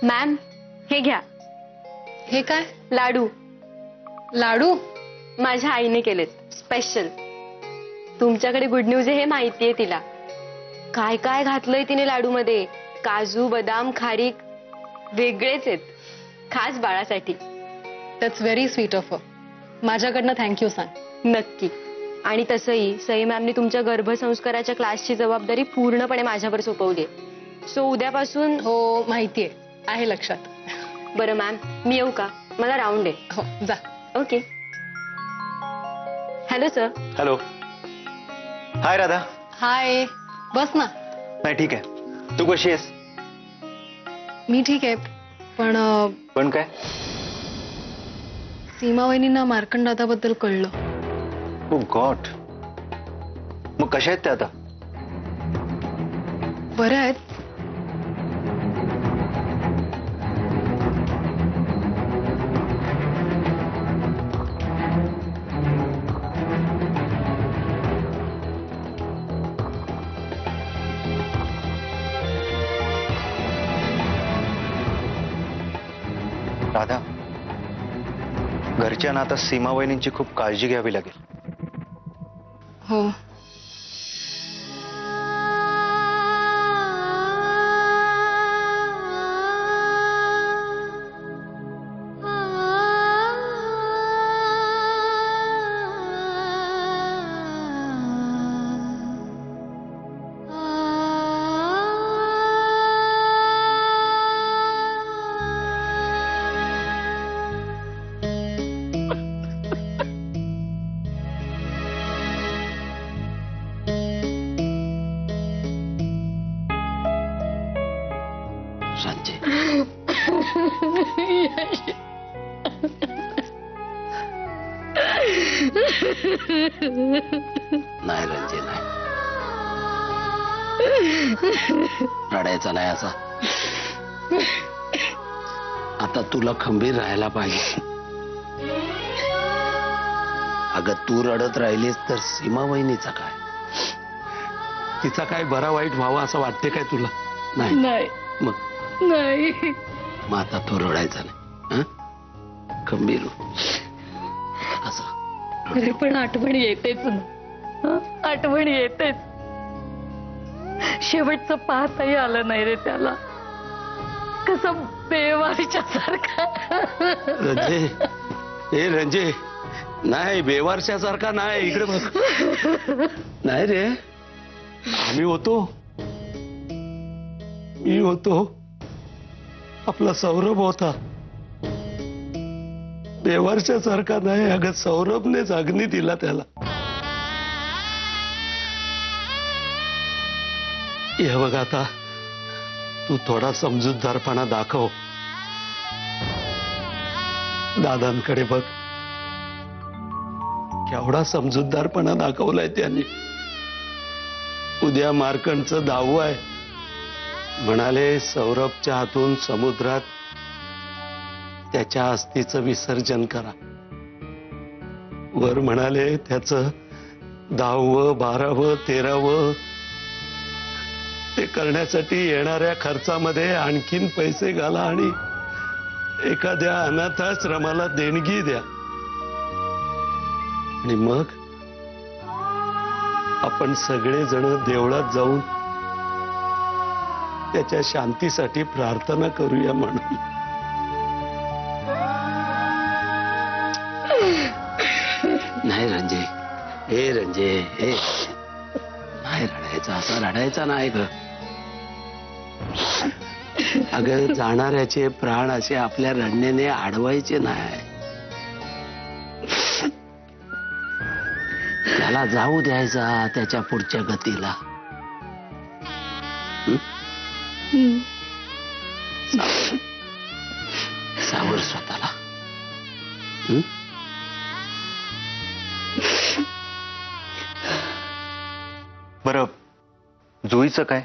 Ma'am हे घ्या. हे काय? लाडू लाडू? माझ्या आईने केलेत स्पेशल. तुमच्याकडे गुड न्यूज आहे हे माहितीये तिला. काय काय घातलंय तिने लाडू मध्ये. काजू बदाम खारीक वेगळेच आहेत. खास बाळासाठी. That's very sweet of her. माझ्याकडनं थँक्यू सांग. नक्की. आणि तसंही सई मॅमनी तुमच्या गर्भसंस्काराच्या क्लासची जबाबदारी पूर्णपणे माझ्यावर सोपवली. सो उद्यापासून. हो माहितीये, आहे लक्षात. बरं मॅम मी येऊ का? मला राऊंड आहे. हो जा. ओके. Hello sir. हॅलो. हाय राधा. हाय. बस ना. नाही ठीक आहे. तू कशी आहेस? मी ठीक आहे, पण काय? सीमा वहिनींना मार्कंड दादाबद्दल कळलं. ओ गॉड. मग कशा आहेत त्या आता? बरं आहेत. राधा, घरच्यांना आता सीमा वहिनींची खूप काळजी घ्यावी लागेल. हो. संजय. नाही रंजे नाही. रडायचा नाही असा. आता तुला खंबीर राहायला पाहिजे. अगं तू रडत राहिलीस तर सीमा वहिनीचा काय? तिचा काय बरा वाईट व्हावा असं वाटते काय तुला? नाही. मग नाही. मग आता तो रडायचा नाही. हं? खंबीर हो. असं अरे पण आठवण येतेच ना. हं? आठवण येतेच. शेवटचं पाहताही आलं नाही रे त्याला. कसं बेवारच्या सारखा. रंजे. ए रंजे. नाही बेवारशासारखा नाही. इकडे बघ. नाही रे. आम्ही होतो. मी होतो. आपला सौरभ होता. बेवारशासारखा नाही. अगं सौरभनेच अग्नी दिला त्याला. हे बघ आता तू थोडा समजूतदारपणा दाखव. दादांकडे बघ. केवढा समजूतदारपणा दाखवलाय त्यांनी. उद्या मार्कंडचं 10वं आहे. म्हणाले सौरभच्या हातून समुद्रात त्याच्या अस्थीचं विसर्जन करा. वर म्हणाले त्याचं 10वं 12वं 13वं ते करण्यासाठी येणाऱ्या खर्चामध्ये आणखीन पैसे घाला आणि एखाद्या अनाथाश्रमाला देणगी द्या. आणि मग आपण सगळेजण देवळात जाऊन त्याच्या शांतीसाठी प्रार्थना करूया म्हणून. नाही रंजे. हे रंजे. हे नाही रडायचा. असा रडायचा नाही ग. अगं जाणाऱ्याचे प्राण असे आपल्या रडण्याने अडवायचे नाही. त्याला जाऊ द्यायचा त्याच्या पुढच्या गतीला. सावर स्वतःला. बरं जुईचं काय?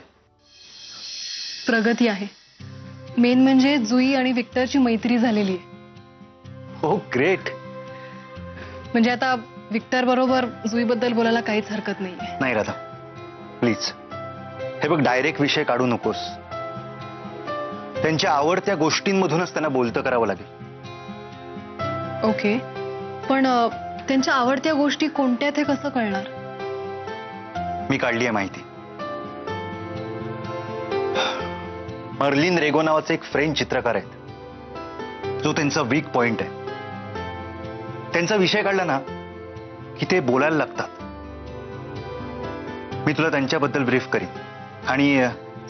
प्रगती आहे. मेन म्हणजे जुई आणि विक्टरची मैत्री झालेली आहे. हो ग्रेट. म्हणजे आता विक्टर बरोबर जुई बद्दल बोलायला काहीच हरकत नाहीये. नाही राधा प्लीज. हे बघ डायरेक्ट विषय काढू नकोस. त्यांच्या आवडत्या गोष्टींमधूनच त्यांना बोलतं करावं लागेल. ओके, पण त्यांच्या आवडत्या गोष्टी कोणत्या ते कसं कळणार? मी काढली आहे माहिती. मर्लिन रेगो नावाचे एक फ्रेंच चित्रकार आहेत, जो त्यांचा वीक पॉइंट आहे. त्यांचा विषय काढला ना की ते बोलायला लागतात. मी तुला त्यांच्याबद्दल ब्रीफ करीन आणि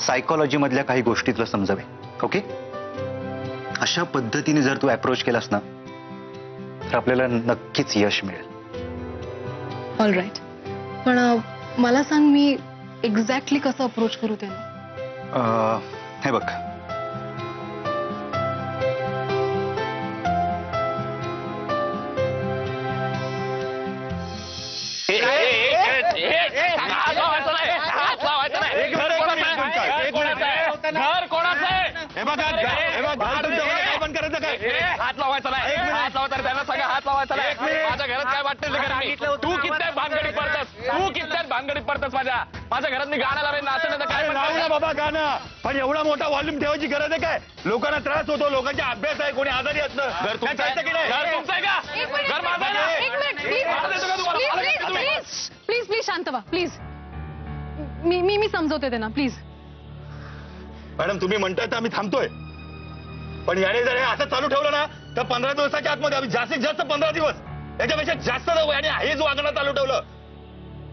सायकोलॉजी मधल्या काही गोष्टी तुला समजावेन. ओके, अशा पद्धतीने जर तू अप्रोच केलास ना तर आपल्याला नक्कीच यश मिळेल. ऑल राईट, पण मला सांग, मी एक्झॅक्टली कसं अप्रोच करू त्यांना? हे बघ, घर कोणाचं आहे? हात लावायचा नाही, हात लावायचा नाही. त्यांना सांगा हात लावायचा नाही. माझ्या घरात काय वाटतं ते करेन मी. तू कित्यात भानगडीत पडतस, तू कित्यात भानगडीत पडतस. माझ्या घरात मी गाणं लावेन, नाचण्याचं काय लावू बाबा गाणं, पण एवढा मोठा व्हॉल्यूम ठेवायची गरज आहे काय? लोकांना त्रास होतो, लोकांचा अभ्यास आहे, कोणी आजारी असतं. घर तुमचं आहे की नाही? घर तुमचं आहे का? घर माझं आहे ना? मला देतो का तुम्हाला? मला देतो तुम्ही? प्लीज प्लीज शांत व्हा, प्लीज. मी समजवते त्यांना, प्लीज. मॅडम तुम्ही म्हणताय तर आम्ही थांबतोय, पण याने जर हे असं चालू ठेवलं ना तर 15 दिवसाच्या आतमध्ये आम्ही जास्तीत जास्त 15 दिवस, याच्यापेक्षा जास्त जाऊ. आणि हेच वागणं चालू ठेवलं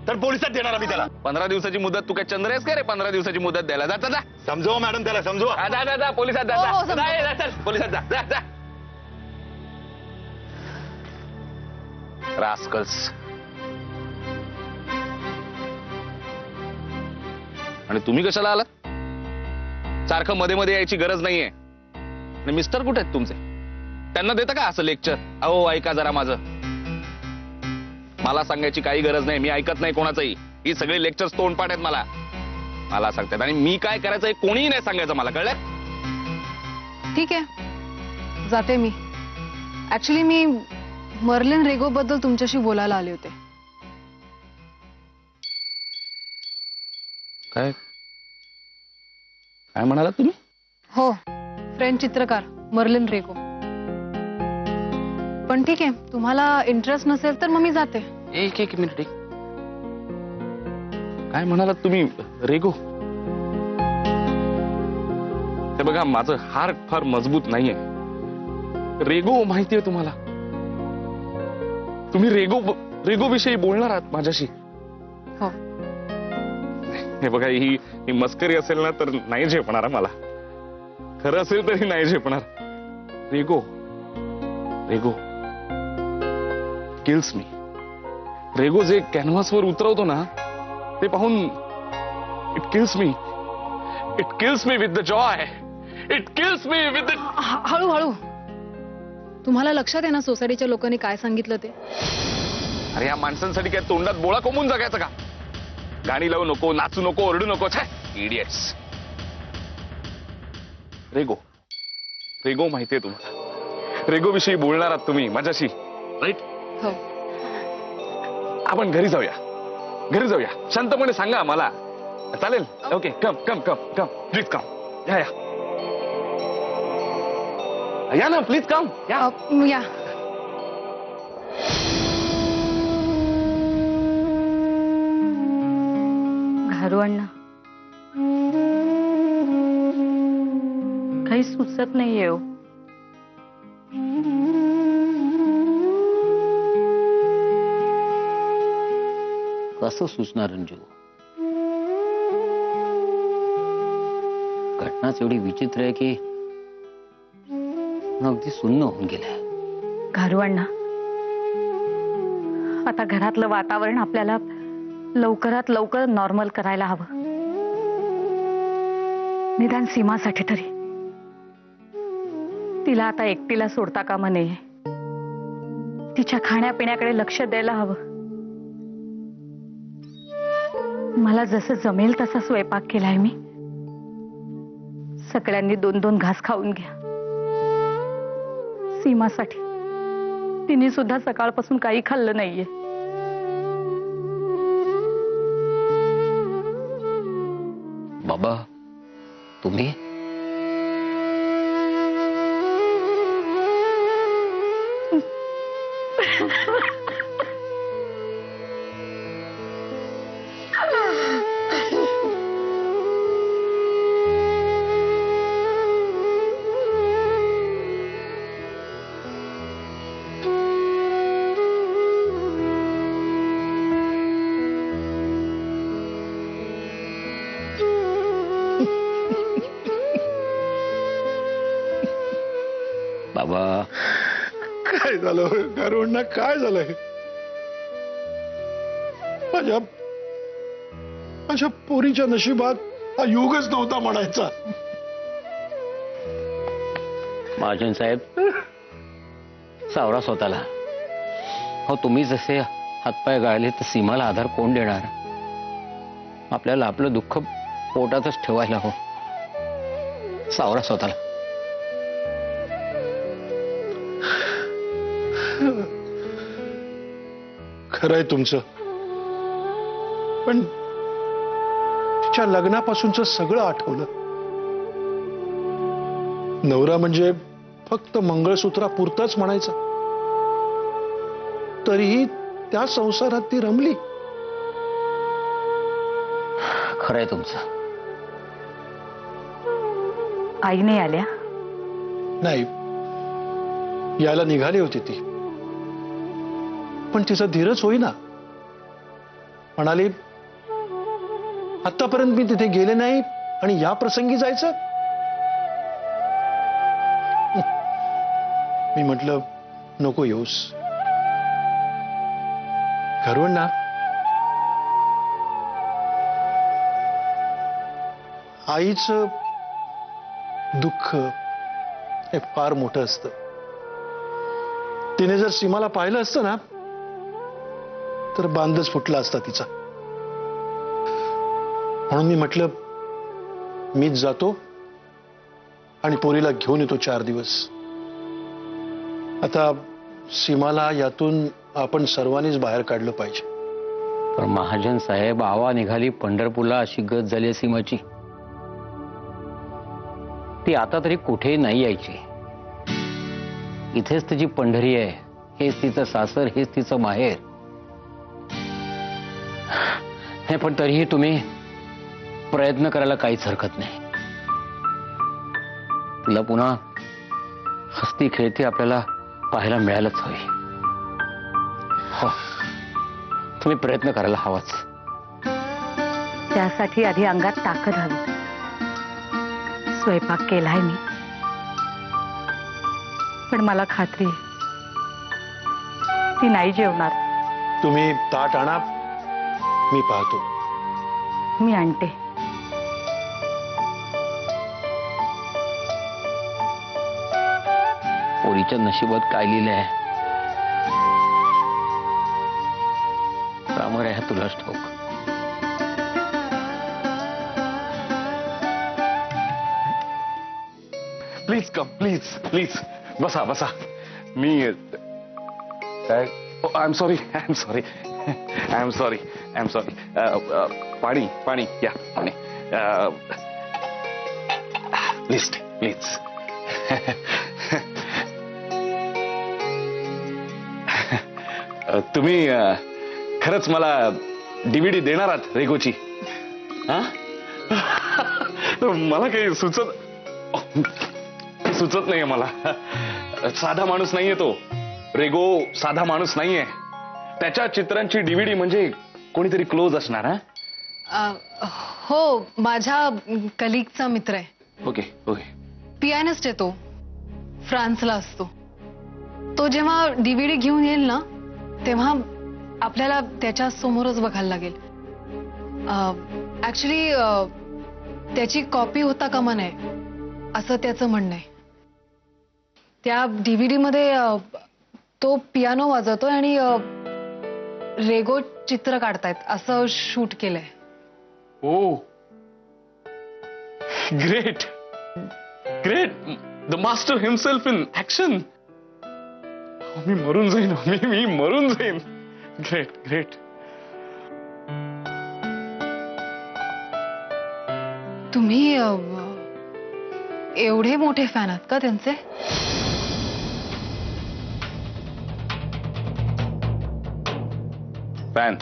तर पोलिसात देणार आम्ही त्याला. 15 दिवसाची मुदत. तू काय चंद्र आहेस का रे 15 दिवसाची मुदत द्यायला? जा जा. समजवा मॅडम त्याला, समजवा. जा जा जा, पोलिसात जा. हो, हो, जा, जा, जा, चल, पोलिसात जा जा जा. रास्कल्स. आणि तुम्ही कशाला आलात? सारखं मध्ये मध्ये यायची गरज नाहीये. आणि मिस्टर कुठे आहेत तुमचे? त्यांना देतं का असं लेक्चर? अहो ऐका जरा माझं. मला सांगायची काही गरज नाही, मी ऐकत नाही कोणाचंही. ही सगळी लेक्चर्स तोंडपाठ आहेत मला सांगतात. आणि मी काय करायचं हे कोणीही नाही सांगायचं मला, कळलं? ठीक आहे, जाते मी. ऍक्च्युली मी मर्लिन रेगो बद्दल तुमच्याशी बोलायला आले होते. काय काय म्हणालात तुम्ही? हो, फ्रेंच चित्रकार मर्लिन रेगो. पण ठीक आहे, तुम्हाला इंटरेस्ट नसेल तर मग मी जाते. एक मिनिट. काय म्हणालात तुम्ही? रेगो? ते बघा, माझं हार्ट फार मजबूत नाहीये. रेगो माहितीये तुम्हाला? तुम्ही रेगो विषयी बोलणार आहात माझ्याशी? हो. हे बघा, ही मस्करी असेल ना तर नाही झेपणार मला. खरं असेल तरी नाही झेपणार. रेगो किल्स मी. रेगो जे कॅनव्हासवर उतरवतो ना ते पाहून it kills me with the Joy. It kills me with the. हळूहळू. तुम्हाला लक्षात आहे ना सोसायटीच्या लोकांनी काय सांगितलं ते? अरे या माणसांसाठी काय तोंडात बोळा कोंबून जगायचं का? गाणी लावू नको, नाचू नको, ओरडू नको. इडियट्स. रेगो माहितीये तुम्हाला? रेगो विषयी बोलणार आहात तुम्ही माझ्याशी, राईट? हो. आपण घरी जाऊया. शांतपणे सांगा मला, चालेल? Okay, come please come. या ना, प्लीज कम. या. या. घारू अण्णा, काही सुचत नाहीये हो. कसं सुचणार अंजू? घटनाच एवढी विचित्र आहे की अगदी सुन्न होऊन गेलाय. घारू अण्णा, आता घरातलं वातावरण आपल्याला लवकरात लवकर नॉर्मल करायला हवं. निदान सीमासाठी तरी. तिला आता एकटीला सोडता कामा नये. तिच्या खाण्यापिण्याकडे लक्ष द्यायला हवं. मला जसं जमेल तसा स्वयंपाक केलाय मी. सगळ्यांनी 2-2 घास खाऊन घ्या. सीमासाठी. तिने सुद्धा सकाळपासून काही खाल्लं नाहीये. बाबा, तुम्ही बाबा काय झालं गरुडना, काय झालंय? माझ्या माझ्या पोरीच्या नशिबात हा योगच नव्हता म्हणायचा. महाजन साहेब, सावरा स्वतःला. हो, तुम्ही जसे हातपाय गाळले तर सीमाला आधार कोण देणार? आपल्याला आपलं दुःख पोटातच ठेवायला हो. सावरा स्वतःला. खरंय तुमचं, पण तिच्या लग्नापासूनच सगळं आठवलं. नवरा म्हणजे फक्त मंगळसूत्रापुरताच म्हणायचा, तरीही त्या संसारात ती रमली. खरंय तुमचं. आई नाही आल्या? नाही, यायला निघाली होती ती, पण तिचा धीरच होईना. म्हणाली, आतापर्यंत मी तिथे गेले नाही आणि या प्रसंगी जायचं. मी म्हटलं नको येऊस. घरवण ना, आईचं दुःख हे फार मोठं असतं. तिने जर सीमाला पाहिलं असतं ना, तर बांधच फुटला असता तिचा. म्हणून मी म्हटलं मीच जातो आणि पोरीला घेऊन येतो 4 दिवस. आता सीमाला यातून आपण सर्वांनीच बाहेर काढलं पाहिजे. पण महाजन साहेब, आवा निघाली पंढरपूरला अशी गत झाली सीमाची. ती आता तरी कुठेही नाही यायची. इथेच तिची पंढरी आहे. हेच तिचं सासर, हेच तिचं माहेर. नाही, पण तरीही तुम्ही प्रयत्न करायला काहीच हरकत नाही. तिला पुन्हा हसती खेळती आपल्याला पाहायला मिळायलाच हवी. हो, तुम्ही प्रयत्न करायला हवाच. त्यासाठी आधी अंगात ताकद हवी. स्वयंपाक केलाय मी, पण मला खात्री आहे, ती नाही जेवणार. तुम्ही ताट आणा, मी पाहतो. मी आणते. पोरीच्या नशिबात काय लिहिलंय रामर आहे, तुलाच ठाऊक. Please come, please please. बसा बसा. मी काय, I am sorry, I am sorry, I am sorry, I am sorry. पाणी पाणी या, पाणी. Please please. तुम्ही खरंच मला DVD देणार आहात रेगोची? हा? मला काही सुचत नाहीये मला. साधा माणूस नाहीये तो रेगो. साधा माणूस नाहीये. त्याच्या चित्रांची DVD म्हणजे कोणीतरी क्लोज असणार. हा, हो, माझ्या कलिगचा मित्र आहे. Okay okay. पियानिस्ट आहे तो, फ्रान्सला असतो. तो जेव्हा DVD घेऊन येईल ना, तेव्हा आपल्याला त्याच्या समोरच बघायला लागेल. ऍक्च्युली त्याची कॉपी होता कामा नये असं त्याचं म्हणणं आहे. त्या DVD मध्ये तो पियानो वाजवतोय आणि रेगो चित्र काढतायत असं शूट केलंय. Oh, great great. The master himself in action. मी मरून जाईन. मी मरून जाईन. Great great. तुम्ही एवढे मोठे फॅन आहात का त्यांचे? फॅन?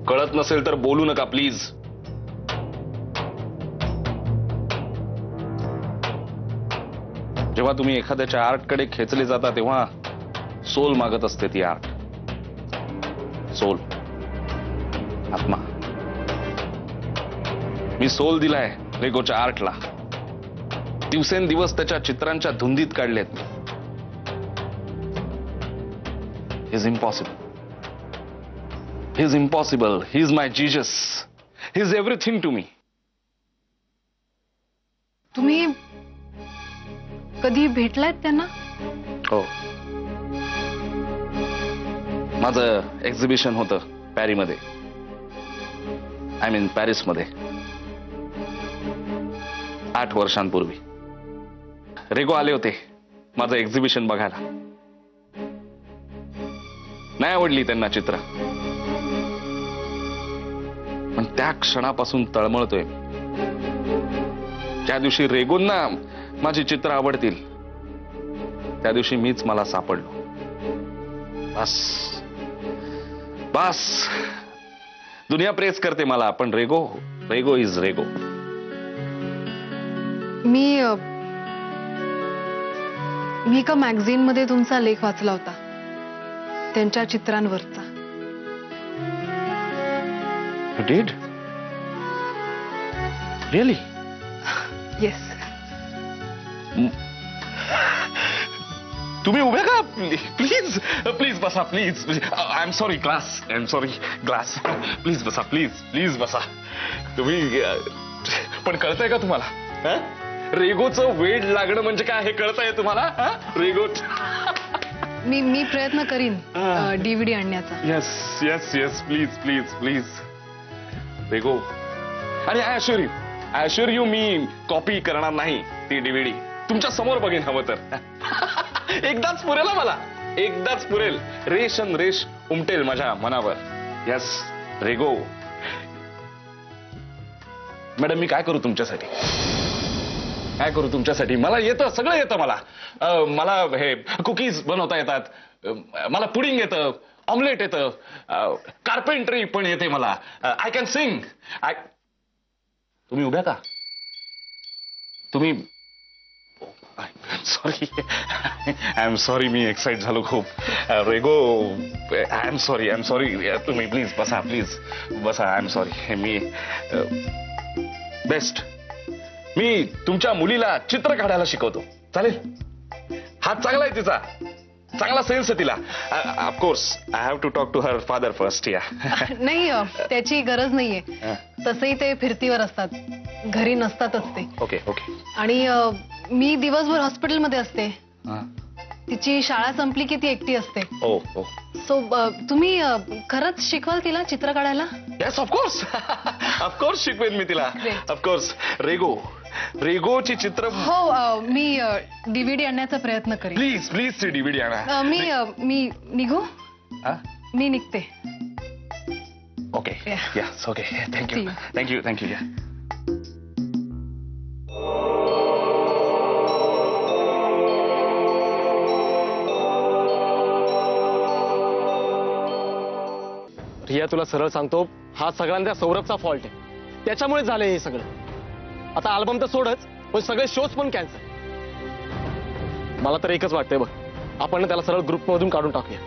कळत नसेल तर बोलू नका प्लीज. जेव्हा तुम्ही एखाद्याच्या आर्टकडे खेचले जाता तेव्हा सोल मागत असते ती आर्ट. सोल, आत्मा. मी सोल दिलाय रेगोच्या आर्टला. दिवसेंदिवस त्याच्या चित्रांच्या धुंदीत काढलेत. Is impossible. He is impossible. He is my Jesus. He is everything to me. तुम्ही कधी भेटलायत त्यांना? हो, माझं एक्झिबिशन होतं पॅरीमध्ये. आय मीन पॅरिसमध्ये 8 वर्षांपूर्वी. रेगो आले होते माझं एक्झिबिशन बघायला. नाही आवडली त्यांना चित्र, पण त्या क्षणापासून तळमळतोय मी. ज्या दिवशी रेगोंना माझी चित्र आवडतील त्या दिवशी मीच मला सापडलो. बस बस, दुनिया प्रेस करते मला, पण रेगो, रेगो इज रेगो. मी एका मॅगझिन मध्ये तुमचा लेख वाचला होता त्यांच्या चित्रांवरचा. You did? Really? येस. तुम्ही उभे का? प्लीज प्लीज बसा. Please. I am sorry glass. I am sorry glass. Please बसा. प्लीज प्लीज बसा. तुम्ही पण कळतंय का तुम्हाला? हं? रेगोचं वेड लागणं म्हणजे काय हे कळतंय तुम्हाला? रेगो. मी प्रयत्न करीन डीव्हीडी आणण्याचा. Yes yes yes. Please please please. Rego. आणि आय अश्युअर यू मी कॉपी करणार नाही ती डीव्हीडी. तुमच्या समोर बघेन हवं तर. एकदाच पुरेल मला. एकदाच पुरेल. रेश अन रेश उमटेल माझ्या मनावर. येस रेगो. मॅडम मी काय करू तुमच्यासाठी? काय करू तुमच्यासाठी? मला येतं, सगळं येतं मला. मला हे कुकीज बनवता येतात, मला पुडिंग येतं, ऑमलेट येतं, कार्पेंट्री पण येते मला. I can sing. तुम्ही उभ्या का? तुम्ही सॉरी. I am sorry. मी एक्साइट झालो खूप. Rego I am sorry. तुम्ही प्लीज बसा. प्लीज बसा. I am sorry. मी बेस्ट. मी तुमच्या मुलीला चित्र काढायला शिकवतो. चालेल? हात चांगला आहे तिचा, चांगला सेन्स आहे तिला. Of course I have to talk to her father first. या नाही त्याची गरज नाहीये. तसंही ते फिरतीवर असतात, घरी नसतातच ते. Okay okay. आणि मी दिवसभर हॉस्पिटलमध्ये असते. तिची शाळा संपली की ती एकटी असते. ओ ओ. सो तुम्ही खरंच शिकवाल तिला चित्र काढायला? Yes of course. ऑफकोर्स शिकवेन मी तिला. Great. ऑफकोर्स. रेगोची चित्र. हो. मी डीव्हीडी आणण्याचा प्रयत्न करेन. प्लीज प्लीज ती डीव्हीडी आणा. मी निघू? हा? मी निघते. Okay. Yeah. Yes okay. Thank you See you. Thank you thank you. या रिया, तुला सरळ सांगतो, हा सगळ्यांचा सौरभचा फॉल्ट आहे. त्याच्यामुळे झालंय हे सगळं. आता अल्बम तर सोडच, पण सगळे शोज पण कॅन्सल. मला तर एकच वाटतंय बघ, आपण त्याला सरळ ग्रुप मधून काढून टाकूया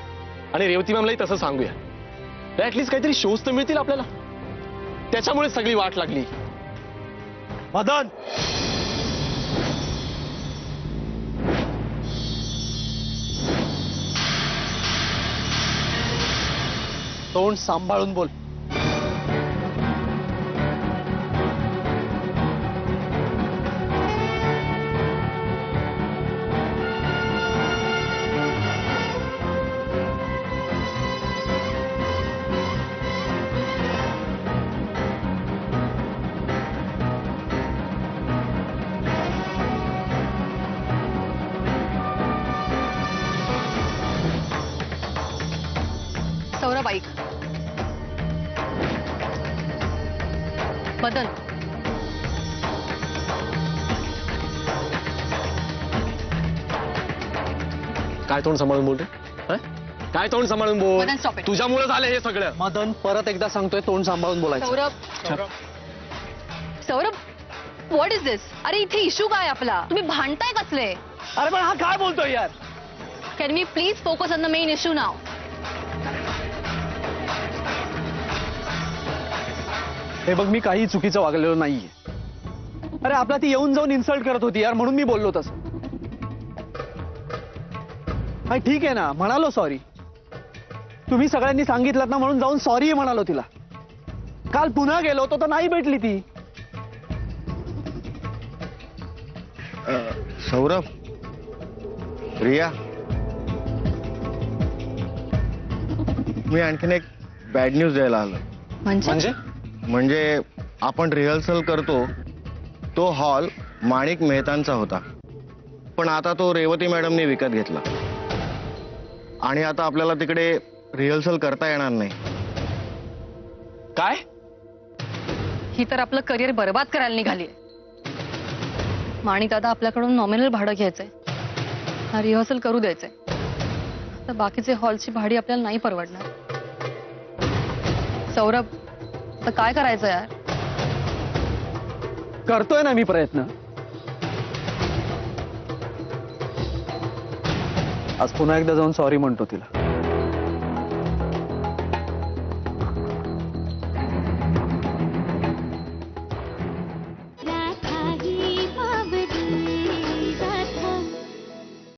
आणि रेवती मॅमलाही तसं सांगूया. ऍटलीस्ट काहीतरी शोज तर मिळतील आपल्याला. त्याच्यामुळे सगळी वाट लागली. मदन, तोंड सांभाळून बोल. सौरभ ऐक. मदन, काय तोंड सांभाळून बोल रे? हं? काय तोंड सांभाळून बोल? Madan, stop it. तुझ्यामुळे झालं हे सगळं. मदन, परत एकदा सांगतोय, तोंड सांभाळून बोलायचं. सौरभ, व्हॉट इज दिस? अरे इथे इश्यू काय आपला? तुम्ही भांडताय कसले? अरे पण हा काय बोलतोय यार? Can we please focus on the main issue now? हे बघ, मी काही चुकीचं वागलेलो नाहीये. अरे आपला ती येऊन जाऊन इन्सल्ट करत होती यार, म्हणून मी बोललो तसं. हा ठीक आहे ना, म्हणालो सॉरी. तुम्ही सगळ्यांनी सांगितलं ना म्हणून जाऊन सॉरी म्हणालो तिला. काल पुन्हा गेलो होतो तर नाही भेटली ती. सौरभ, रिया, मी आणखीन एक बॅड न्यूज द्यायला आलो. म्हणजे आपण रिहर्सल करतो तो हॉल माणिक मेहतांचा होता, पण आता तो रेवती मॅडमने विकत घेतला आणि आता आपल्याला तिकडे रिहर्सल करता येणार नाही. काय? ही तर आपलं करिअर बर्बाद करायला निघाली. माणिक दादा आपल्याकडून नॉमिनल भाडं घ्यायचंय, रिहर्सल करू द्यायचंय. तर बाकीचे हॉलची भाडी आपल्याला नाही परवडणार. सौरभ, तर काय करायचं यार? करतोय ना मी प्रयत्न. आज पुन्हा एकदा जाऊन सॉरी म्हणतो तिला.